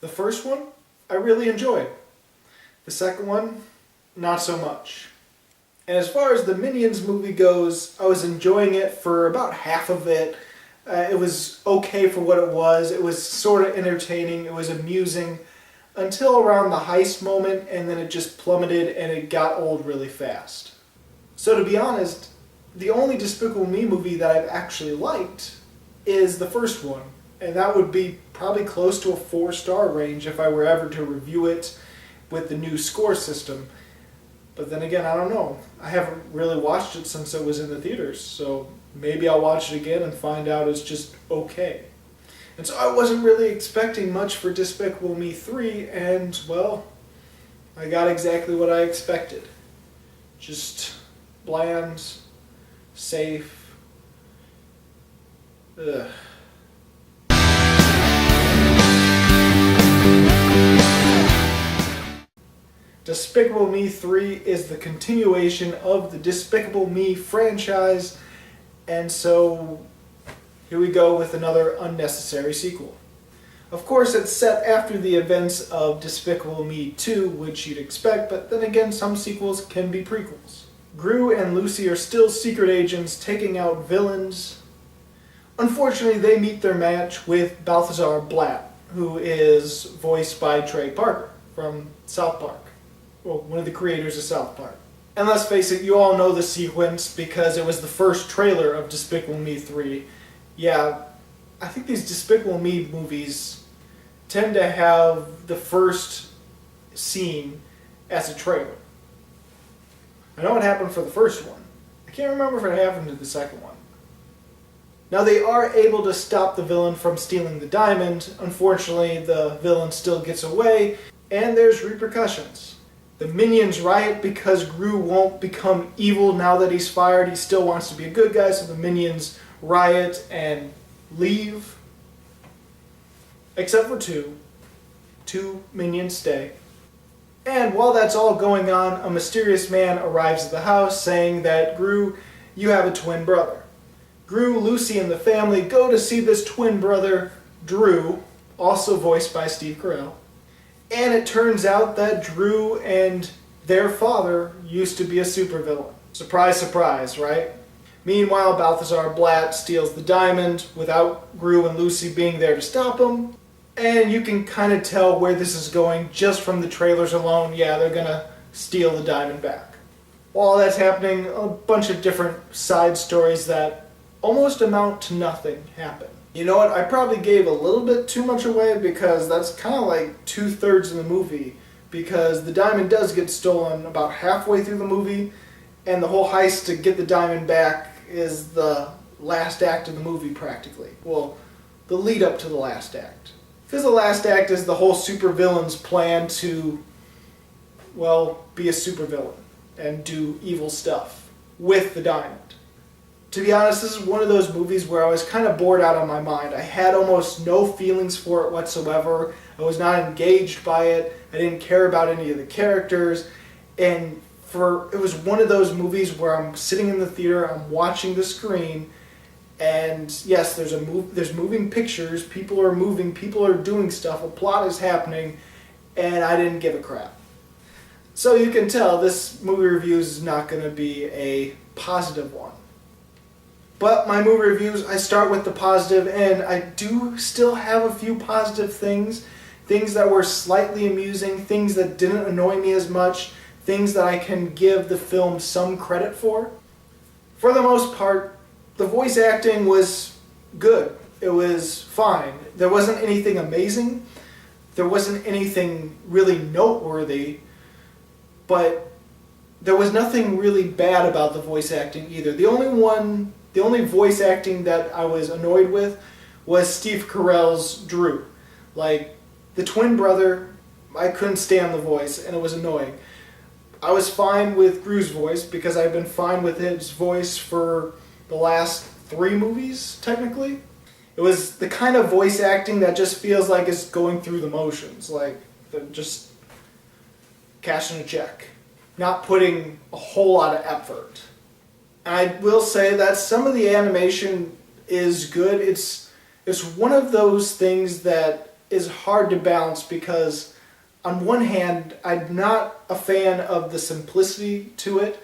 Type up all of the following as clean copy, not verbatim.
The first one, I really enjoyed. The second one, not so much. And as far as the Minions movie goes, I was enjoying it for about half of it. It was okay for what it was. It was sort of entertaining. It was amusing until around the heist moment, and then it just plummeted and it got old really fast. So to be honest, the only Despicable Me movie that I've actually liked is the first one. And that would be probably close to a 4-star range if I were ever to review it with the new score system. But then again, I don't know. I haven't really watched it since it was in the theaters, so maybe I'll watch it again and find out it's just okay. And so I wasn't really expecting much for Despicable Me 3, and, well, I got exactly what I expected. Just bland, safe, ugh. Despicable Me 3 is the continuation of the Despicable Me franchise, and so here we go with another unnecessary sequel. Of course, it's set after the events of Despicable Me 2, which you'd expect, but then again, some sequels can be prequels. Gru and Lucy are still secret agents taking out villains. Unfortunately, they meet their match with Balthazar Blatt, who is voiced by Trey Parker from South Park. Well, one of the creators of South Park. And let's face it, you all know the sequence because it was the first trailer of Despicable Me 3. Yeah, I think these Despicable Me movies tend to have the first scene as a trailer. I know what happened for the first one. I can't remember if it happened in the second one. Now they are able to stop the villain from stealing the diamond. Unfortunately, the villain still gets away, and there's repercussions. The Minions riot because Gru won't become evil now that he's fired. He still wants to be a good guy, so the Minions riot and leave. Except for two. Two Minions stay. And while that's all going on, a mysterious man arrives at the house saying that, Gru, you have a twin brother. Gru, Lucy, and the family go to see this twin brother, Drew, also voiced by Steve Carell. And it turns out that Drew and their father used to be a supervillain. Surprise, surprise, right? Meanwhile, Balthazar Blatt steals the diamond without Gru and Lucy being there to stop him. And you can kind of tell where this is going just from the trailers alone. Yeah, they're gonna steal the diamond back. While that's happening, a bunch of different side stories that almost amount to nothing happen. You know what, I probably gave a little bit too much away because that's kind of like 2/3 of the movie, because the diamond does get stolen about halfway through the movie, and the whole heist to get the diamond back is the last act of the movie practically. Well, the lead up to the last act. Because the last act is the whole supervillain's plan to, well, be a supervillain and do evil stuff with the diamond. To be honest, this is one of those movies where I was kind of bored out of my mind. I had almost no feelings for it whatsoever. I was not engaged by it. I didn't care about any of the characters. And it was one of those movies where I'm sitting in the theater, I'm watching the screen, and yes, there's moving pictures, people are moving, people are doing stuff, a plot is happening, and I didn't give a crap. So you can tell this movie review is not going to be a positive one. But my movie reviews, I start with the positive, and I do still have a few positive things that were slightly amusing, things that didn't annoy me as much, things that I can give the film some credit for. For the most part, the voice acting was good. It was fine. There wasn't anything amazing. There wasn't anything really noteworthy, but there was nothing really bad about the voice acting either. The only voice acting that I was annoyed with was Steve Carell's Drew. Like, the twin brother, I couldn't stand the voice, and it was annoying. I was fine with Gru's voice because I've been fine with his voice for the last 3 movies, technically. It was the kind of voice acting that just feels like it's going through the motions, like they're just cashing a check, not putting a whole lot of effort. I will say that some of the animation is good. It's one of those things that is hard to balance because on one hand, I'm not a fan of the simplicity to it,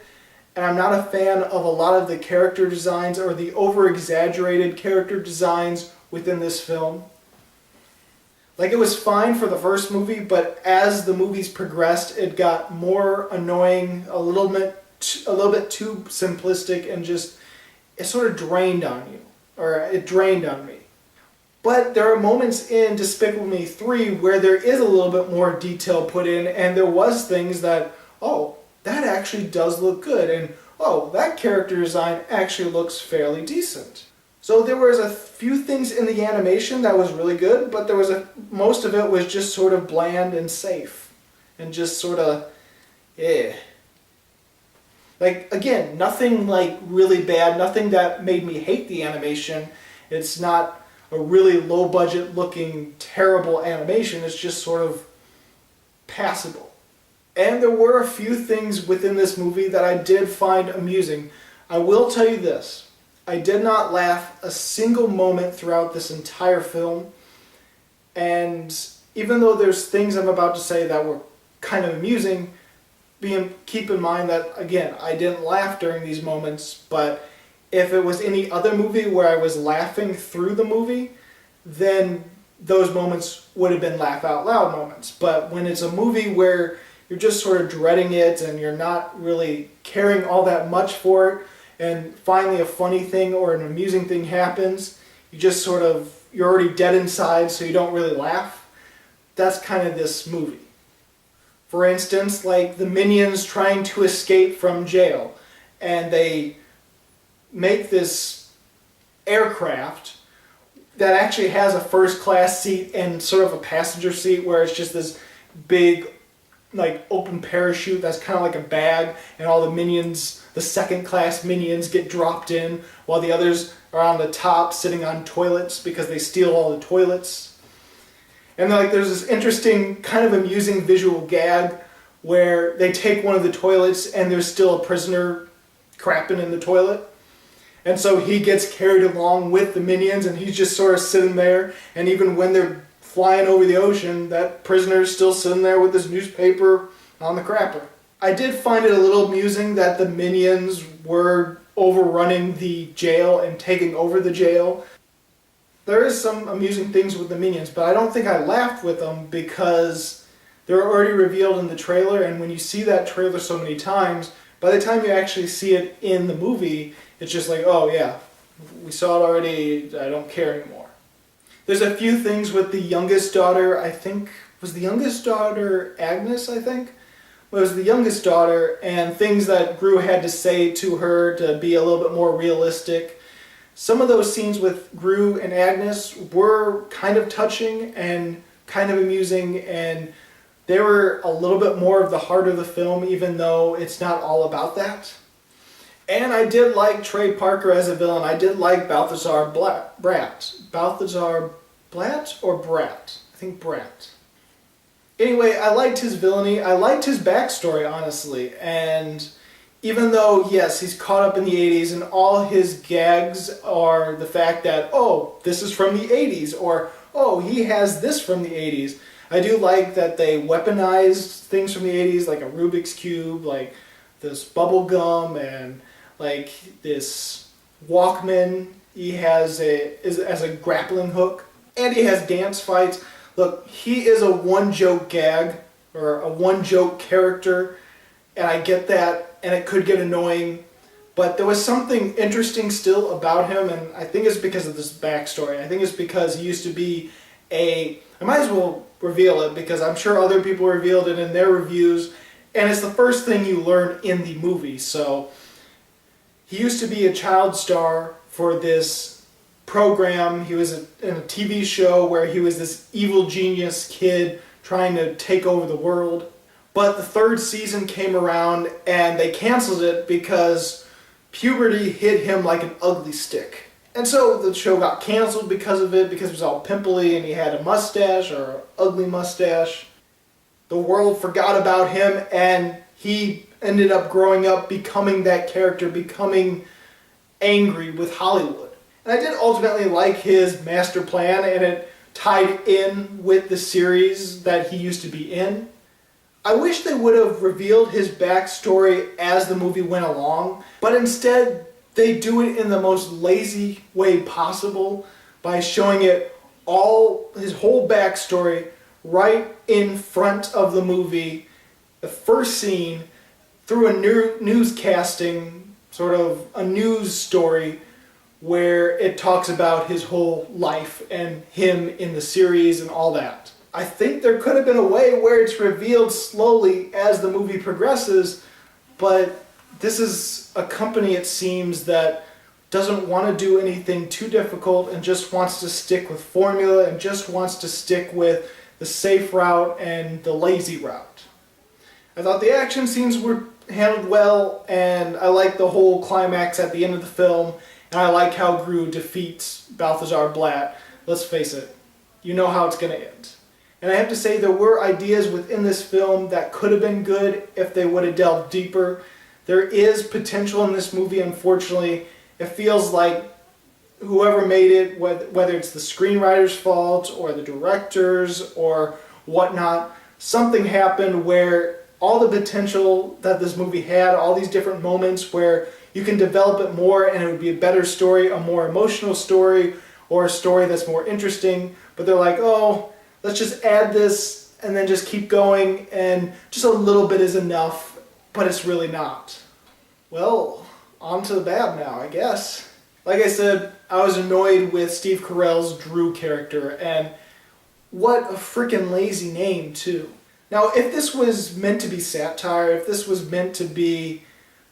and I'm not a fan of a lot of the character designs or the over-exaggerated character designs within this film. Like, it was fine for the first movie, but as the movies progressed, it got more annoying, a little bit too simplistic, and just, it sort of drained on you, or it drained on me. But there are moments in Despicable Me 3 where there is a little bit more detail put in, and there was things that, oh, that actually does look good, and oh, that character design actually looks fairly decent. So there was a few things in the animation that was really good, but most of it was just sort of bland and safe, and just sort of, Like, again, nothing like really bad, nothing that made me hate the animation. It's not a really low budget looking terrible animation, it's just sort of passable. And there were a few things within this movie that I did find amusing. I will tell you this, I did not laugh a single moment throughout this entire film, and even though there's things I'm about to say that were kind of amusing, keep in mind that, again, I didn't laugh during these moments, but if it was any other movie where I was laughing through the movie, then those moments would have been laugh out loud moments. But when it's a movie where you're just sort of dreading it and you're not really caring all that much for it, and finally a funny thing or an amusing thing happens, you're already dead inside, so you don't really laugh. That's kind of this movie. For instance, like the Minions trying to escape from jail, and they make this aircraft that actually has a first class seat and sort of a passenger seat where it's just this big like open parachute that's kind of like a bag, and all the Minions, the second class Minions, get dropped in while the others are on the top sitting on toilets because they steal all the toilets. And there's this interesting kind of amusing visual gag where they take one of the toilets and there's still a prisoner crapping in the toilet. And so he gets carried along with the Minions, and he's just sort of sitting there, and even when they're flying over the ocean, that prisoner's still sitting there with his newspaper on the crapper. I did find it a little amusing that the Minions were overrunning the jail and taking over the jail. There is some amusing things with the Minions, but I don't think I laughed with them because they're already revealed in the trailer, and when you see that trailer so many times, by the time you actually see it in the movie, it's just like, oh yeah, we saw it already, I don't care anymore. There's a few things with the youngest daughter, I think, was the youngest daughter Agnes, I think? Well, it was the youngest daughter, and things that Gru had to say to her to be a little bit more realistic. Some of those scenes with Gru and Agnes were kind of touching and kind of amusing, and they were a little bit more of the heart of the film, even though it's not all about that. And I did like Trey Parker as a villain. I did like Balthazar Brat. Balthazar Blatt or Brat? I think Brat. Anyway, I liked his villainy. I liked his backstory, honestly. And even though, yes, he's caught up in the 80s and all his gags are the fact that, oh, this is from the 80s, or, oh, he has this from the 80s. I do like that they weaponized things from the 80s, like a Rubik's Cube, like this bubble gum, and like this Walkman he has as a grappling hook, and he has dance fights. Look, he is a one-joke gag, or a one-joke character, and I get that, and it could get annoying, but there was something interesting still about him, and I think it's because of this backstory. I think it's because he used to be I might as well reveal it, because I'm sure other people revealed it in their reviews, and it's the first thing you learn in the movie. So he used to be a child star for this program. He was in a TV show where he was this evil genius kid trying to take over the world. But the third season came around and they canceled it because puberty hit him like an ugly stick. And so the show got canceled because of it, because it was all pimply and he had a mustache, or an ugly mustache. The world forgot about him, and he ended up growing up becoming that character, becoming angry with Hollywood. And I did ultimately like his master plan, and it tied in with the series that he used to be in. I wish they would have revealed his backstory as the movie went along, but instead they do it in the most lazy way possible by showing it all, his whole backstory, right in front of the movie, the first scene, through a newscasting, sort of a news story, where it talks about his whole life and him in the series and all that. I think there could have been a way where it's revealed slowly as the movie progresses, but this is a company, it seems, that doesn't want to do anything too difficult and just wants to stick with formula and just wants to stick with the safe route and the lazy route. I thought the action scenes were handled well, and I like the whole climax at the end of the film, and I like how Gru defeats Balthazar Blatt. Let's face it, you know how it's going to end. And I have to say, there were ideas within this film that could have been good if they would have delved deeper. There is potential in this movie, unfortunately. It feels like whoever made it, whether it's the screenwriter's fault or the director's or whatnot, something happened where all the potential that this movie had, all these different moments where you can develop it more and it would be a better story, a more emotional story, or a story that's more interesting, but they're like, oh, let's just add this and then just keep going, and just a little bit is enough, but it's really not. Well, on to the bad now, I guess. Like I said, I was annoyed with Steve Carell's Drew character, and what a freaking lazy name, too. Now, if this was meant to be satire, if this was meant to be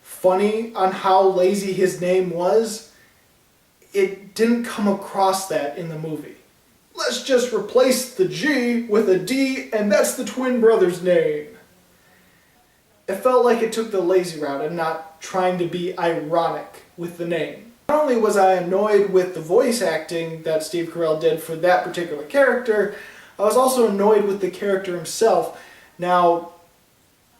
funny on how lazy his name was, it didn't come across that in the movie. Let's just replace the G with a D, and that's the twin brother's name. It felt like it took the lazy route and not trying to be ironic with the name. Not only was I annoyed with the voice acting that Steve Carell did for that particular character, I was also annoyed with the character himself. Now,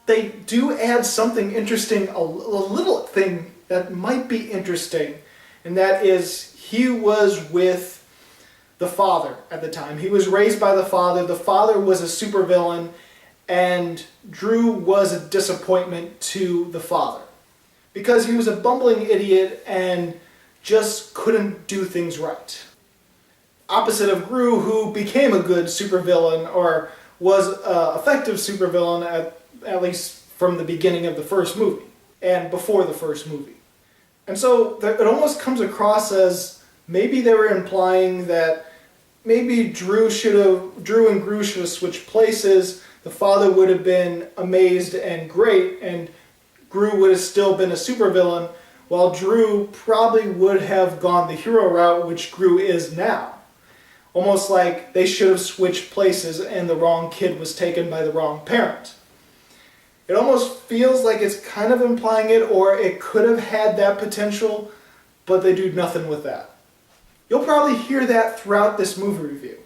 they do add something interesting, a little thing that might be interesting, and that is he was with the father at the time. He was raised by the father. The father was a supervillain, and Drew was a disappointment to the father because he was a bumbling idiot and just couldn't do things right. Opposite of Gru, who became a good supervillain, or was an effective supervillain at least from the beginning of the first movie and before the first movie. And so it almost comes across as maybe they were implying that maybe Drew and Gru should have switched places. The father would have been amazed and great, and Gru would have still been a supervillain, while Drew probably would have gone the hero route, which Gru is now. Almost like they should have switched places and the wrong kid was taken by the wrong parent. It almost feels like it's kind of implying it, or it could have had that potential, but they do nothing with that. You'll probably hear that throughout this movie review.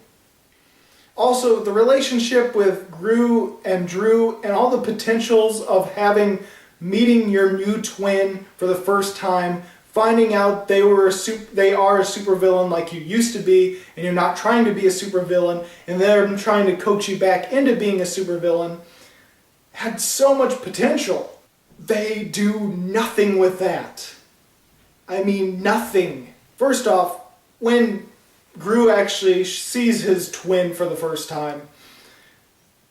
Also, the relationship with Gru and Drew and all the potentials of meeting your new twin for the first time, finding out they are a supervillain like you used to be, and you're not trying to be a supervillain, and they're trying to coach you back into being a supervillain, had so much potential. They do nothing with that. I mean, nothing. First off, when Gru actually sees his twin for the first time,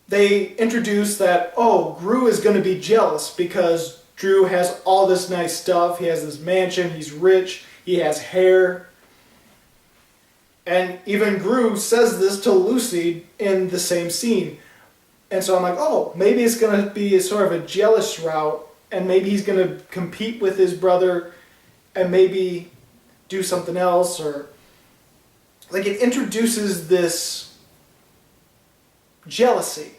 they introduce that, oh, Gru is going to be jealous because Drew has all this nice stuff. He has this mansion, he's rich, he has hair. And even Gru says this to Lucy in the same scene. And so I'm like, oh, maybe it's going to be a sort of a jealous route, and maybe he's going to compete with his brother and maybe do something else, or like it introduces this jealousy.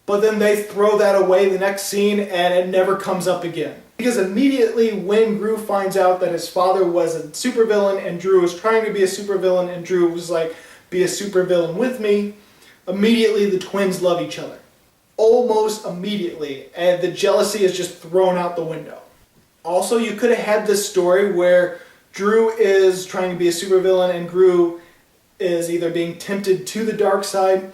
But then they throw that away the next scene and it never comes up again. Because immediately when Gru finds out that his father was a supervillain and Drew was trying to be a supervillain and Drew was like, be a supervillain with me, immediately the twins love each other. Almost immediately. And the jealousy is just thrown out the window. Also, you could have had this story where Drew is trying to be a supervillain and Gru is either being tempted to the dark side.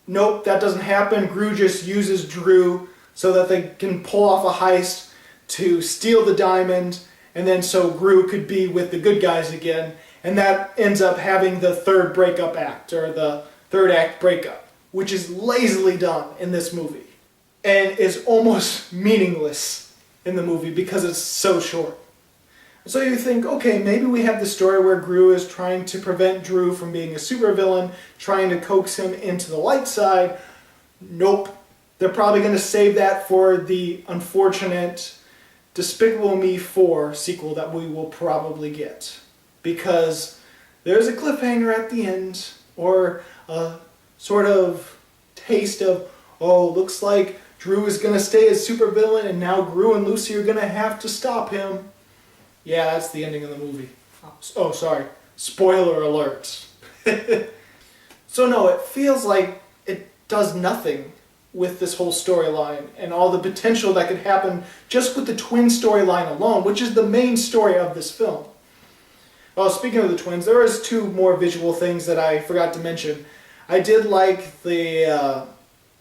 Nope, that doesn't happen. Gru just uses Drew so that they can pull off a heist to steal the diamond, and then so Gru could be with the good guys again. And that ends up having the third breakup act, or the third act breakup, which is lazily done in this movie and is almost meaningless in the movie because it's so short. So you think, okay, maybe we have the story where Gru is trying to prevent Drew from being a supervillain, trying to coax him into the light side. Nope. They're probably going to save that for the unfortunate Despicable Me 4 sequel that we will probably get. Because there's a cliffhanger at the end, or a sort of taste of, oh, looks like Drew is going to stay as supervillain and now Gru and Lucy are going to have to stop him. Yeah, that's the ending of the movie. Oh, sorry. Spoiler alert. So no, it feels like it does nothing with this whole storyline and all the potential that could happen just with the twin storyline alone, which is the main story of this film. Oh, speaking of the twins, there was two more visual things that I forgot to mention. I did like the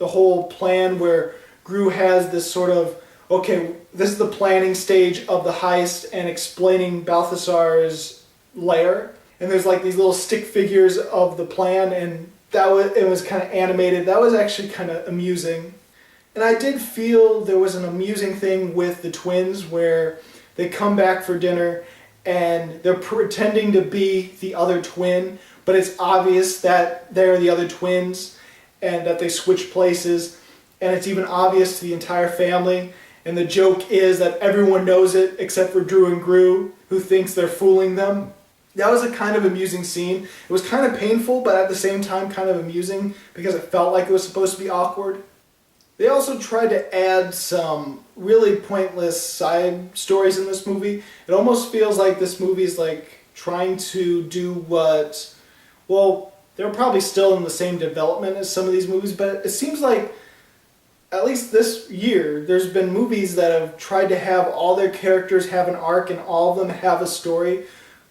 whole plan where Gru has this sort of, okay, this is the planning stage of the heist and explaining Balthasar's lair. And there's like these little stick figures of the plan, and it was kind of animated. That was actually kind of amusing. And I did feel there was an amusing thing with the twins where they come back for dinner and they're pretending to be the other twin, but it's obvious that they're the other twins and that they switch places, and it's even obvious to the entire family. And the joke is that everyone knows it except for Drew and Gru, who thinks they're fooling them. That was a kind of amusing scene. It was kind of painful, but at the same time kind of amusing because it felt like it was supposed to be awkward. They also tried to add some really pointless side stories in this movie. It almost feels like this movie is like trying to do what, well, they're probably still in the same development as some of these movies, but it seems like at least this year there's been movies that have tried to have all their characters have an arc and all of them have a story.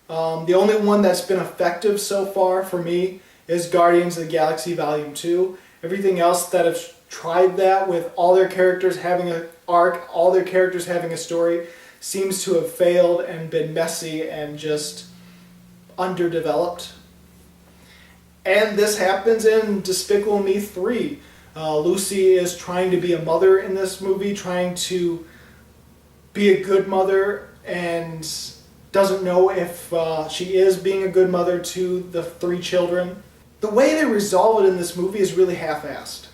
The only one that's been effective so far for me is Guardians of the Galaxy Volume 2. Everything else that have tried that with all their characters having an arc, all their characters having a story, seems to have failed and been messy and just underdeveloped. And this happens in Despicable Me 3. Lucy is trying to be a mother in this movie, trying to be a good mother, and doesn't know if she is being a good mother to the 3 children. The way they resolve it in this movie is really half-assed.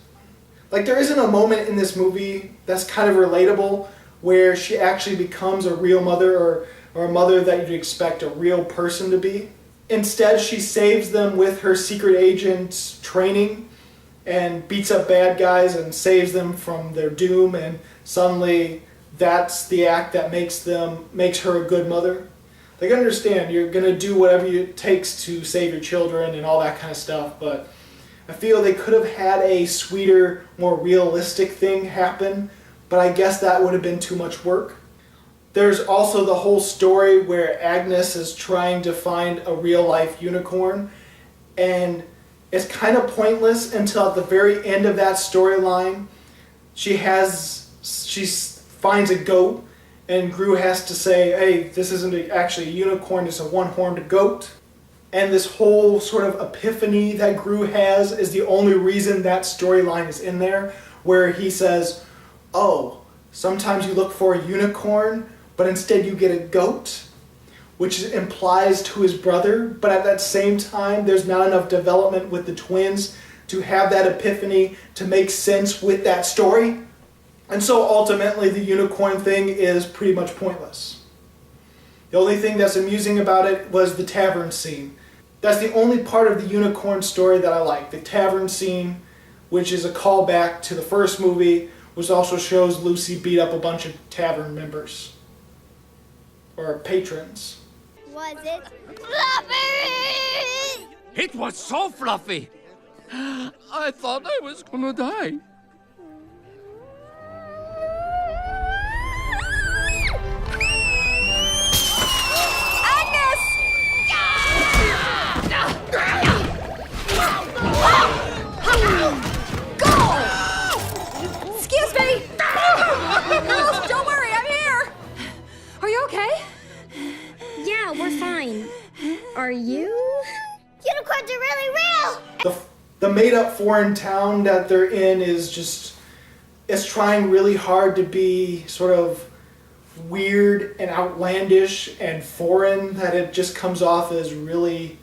Like, there isn't a moment in this movie that's kind of relatable where she actually becomes a real mother or a mother that you'd expect a real person to be. Instead, she saves them with her secret agent training and beats up bad guys and saves them from their doom, and suddenly that's the act that makes her a good mother. Like, I understand you're going to do whatever it takes to save your children and all that kind of stuff, but I feel they could have had a sweeter, more realistic thing happen, but I guess that would have been too much work. There's also the whole story where Agnes is trying to find a real-life unicorn, and it's kind of pointless until at the very end of that storyline, she finds a goat, and Gru has to say, hey, this isn't actually a unicorn, it's a one-horned goat. And this whole sort of epiphany that Gru has is the only reason that storyline is in there, where he says, oh, sometimes you look for a unicorn, but instead you get a goat, which implies to his brother, but at that same time, there's not enough development with the twins to have that epiphany to make sense with that story. And so ultimately, the unicorn thing is pretty much pointless. The only thing that's amusing about it was the tavern scene. That's the only part of the unicorn story that I like. The tavern scene, which is a callback to the first movie, which also shows Lucy beat up a bunch of tavern members. Or patrons. Was it fluffy? It was so fluffy. I thought I was gonna die. Agnes! Are you? Unicorns are really real! The made-up foreign town that they're in is trying really hard to be sort of weird and outlandish and foreign, that it just comes off as really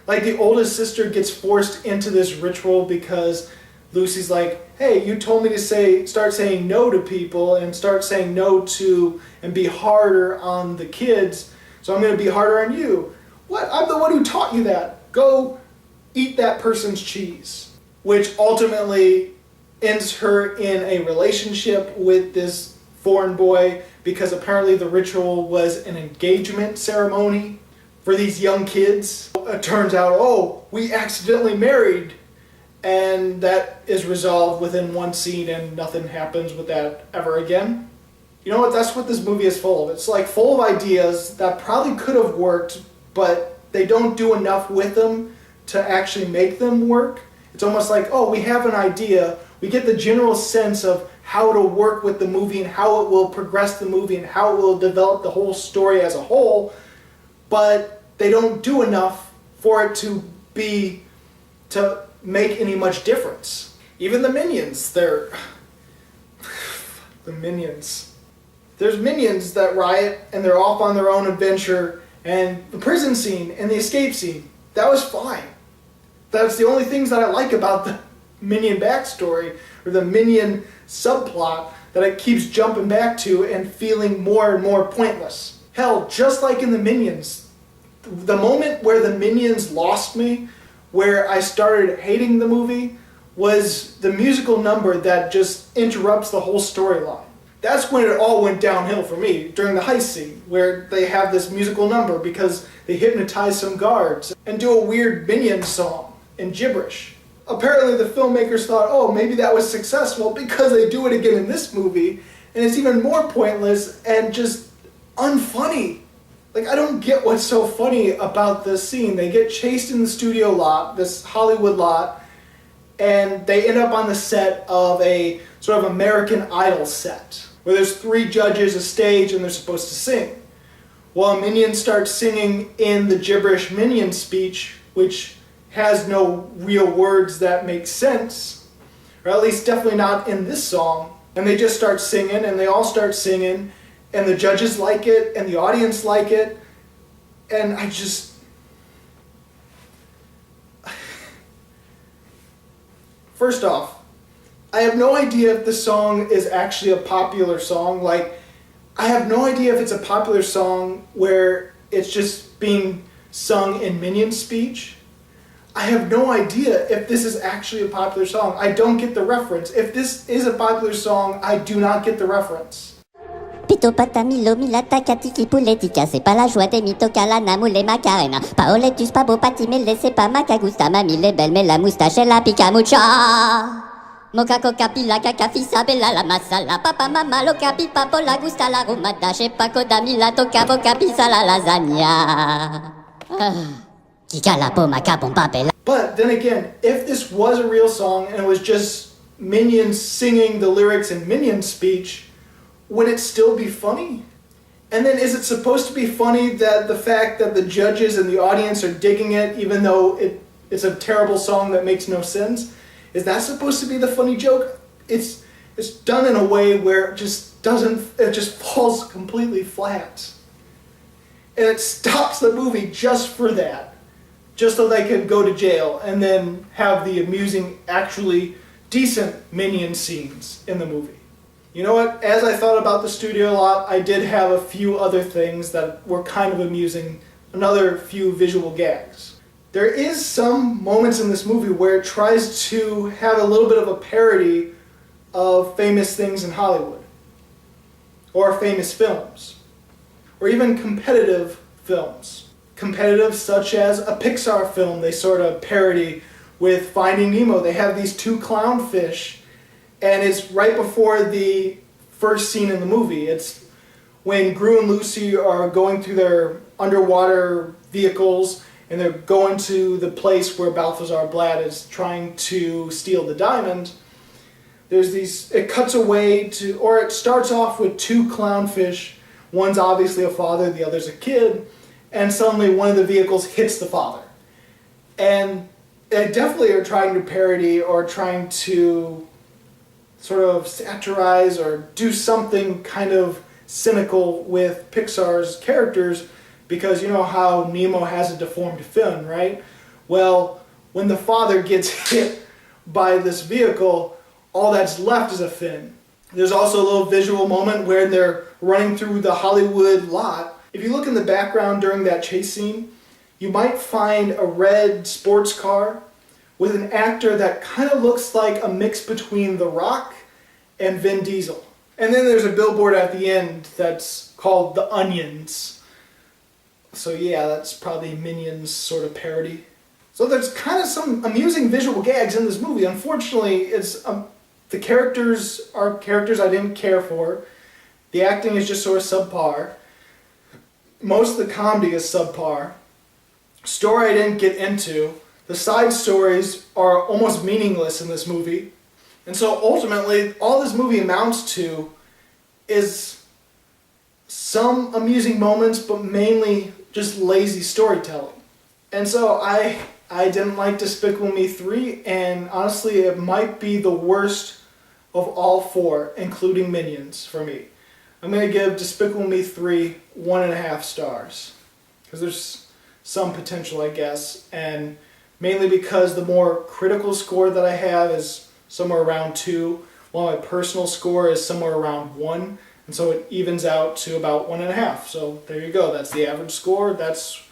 Like the oldest sister gets forced into this ritual because Lucy's like, hey, you told me to start saying no to people and start saying no to and be harder on the kids, so I'm going to be harder on you. What? I'm the one who taught you that. Go eat that person's cheese. Which ultimately ends her in a relationship with this foreign boy because apparently the ritual was an engagement ceremony for these young kids. It turns out, oh, we accidentally married, and that is resolved within one scene and nothing happens with that ever again. You know what? That's what this movie is full of. It's like full of ideas that probably could have worked, but they don't do enough with them to actually make them work. It's almost like, oh, we have an idea. We get the general sense of how to work with the movie and how it will progress the movie and how it will develop the whole story as a whole, but they don't do enough for it to make any much difference. Even the minions, the minions. There's minions that riot and they're off on their own adventure, and the prison scene and the escape scene, that was fine. That's the only things that I like about the minion backstory or the minion subplot that it keeps jumping back to and feeling more and more pointless. Hell, just like in the Minions, the moment where the Minions lost me, where I started hating the movie, was the musical number that just interrupts the whole storyline. That's when it all went downhill for me, during the heist scene, where they have this musical number because they hypnotize some guards and do a weird Minion song in gibberish. Apparently the filmmakers thought, oh, maybe that was successful because they do it again in this movie, and it's even more pointless and just unfunny. Like, I don't get what's so funny about this scene. They get chased in the studio lot, this Hollywood lot, and they end up on the set of a sort of American Idol set, where there's 3 judges, a stage, and they're supposed to sing. Well, a minion starts singing in the gibberish minion speech, which has no real words that make sense, or at least definitely not in this song. And they just start singing, and they all start singing, and the judges like it, and the audience like it, and I just... First off, I have no idea if the song is actually a popular song. Like, I have no idea if it's a popular song where it's just being sung in minion speech. I have no idea if this is actually a popular song. I don't get the reference. If this is a popular song, I do not get the reference. Pito pata milo milata katiki puletica, c'est pas la joie des mitocalana moule macarena. Paoletus pabo patimele, c'est pas macagusta, mamie les belle, mais la moustache et la picamucha. Moca coca pila caca fisa bella la masala, papa mama loca pipa la gusta la rumata, che paco da mila toca boca pisa la lasagna. Kika la poma capompa bella. But then again, if this was a real song and it was just minions singing the lyrics in minion speech, would it still be funny? And then is it supposed to be funny that the fact that the judges and the audience are digging it, even though it's a terrible song that makes no sense? Is that supposed to be the funny joke? It's done in a way where it just falls completely flat. And it stops the movie just for that. Just so they could go to jail and then have the amusing, actually decent minion scenes in the movie. You know what? As I thought about the studio lot, I did have a few other things that were kind of amusing, another few visual gags. There is some moments in this movie where it tries to have a little bit of a parody of famous things in Hollywood, or famous films, or even competitive films. Competitive such as a Pixar film they sort of parody with Finding Nemo. They have these 2 clownfish, and it's right before the first scene in the movie. It's when Gru and Lucy are going through their underwater vehicles and they're going to the place where Balthazar Blatt is trying to steal the diamond. It cuts away to, or it starts off with 2 clownfish. One's obviously a father, the other's a kid. and suddenly one of the vehicles hits the father. And they definitely are trying to parody or trying to sort of satirize or do something kind of cynical with Pixar's characters, because you know how Nemo has a deformed fin, right? Well, when the father gets hit by this vehicle, all that's left is a fin. There's also a little visual moment where they're running through the Hollywood lot. If you look in the background during that chase scene, you might find a red sports car with an actor that kind of looks like a mix between The Rock and Vin Diesel. And then there's a billboard at the end that's called The Onions. So yeah, that's probably Minions sort of parody. So there's kind of some amusing visual gags in this movie. Unfortunately, it's the characters are characters I didn't care for. The acting is just sort of subpar. Most of the comedy is subpar. Story I didn't get into. The side stories are almost meaningless in this movie. And so ultimately, all this movie amounts to is some amusing moments, but mainly just lazy storytelling. And so I didn't like Despicable Me 3, and honestly, it might be the worst of all four, including Minions, for me. I'm going to give Despicable Me 3 1.5 stars. Because there's some potential, I guess, and mainly because the more critical score that I have is somewhere around 2, while my personal score is somewhere around 1, and so it evens out to about 1.5. So there you go, that's the average score, that's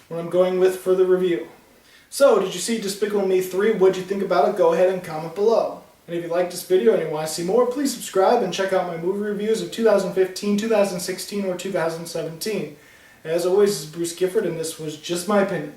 what I'm going with for the review. So, did you see Despicable Me 3? What'd you think about it? Go ahead and comment below. And if you liked this video and you want to see more, please subscribe and check out my movie reviews of 2015, 2016, or 2017. As always, this is Bruce Gifford, and this was Just My Opinion.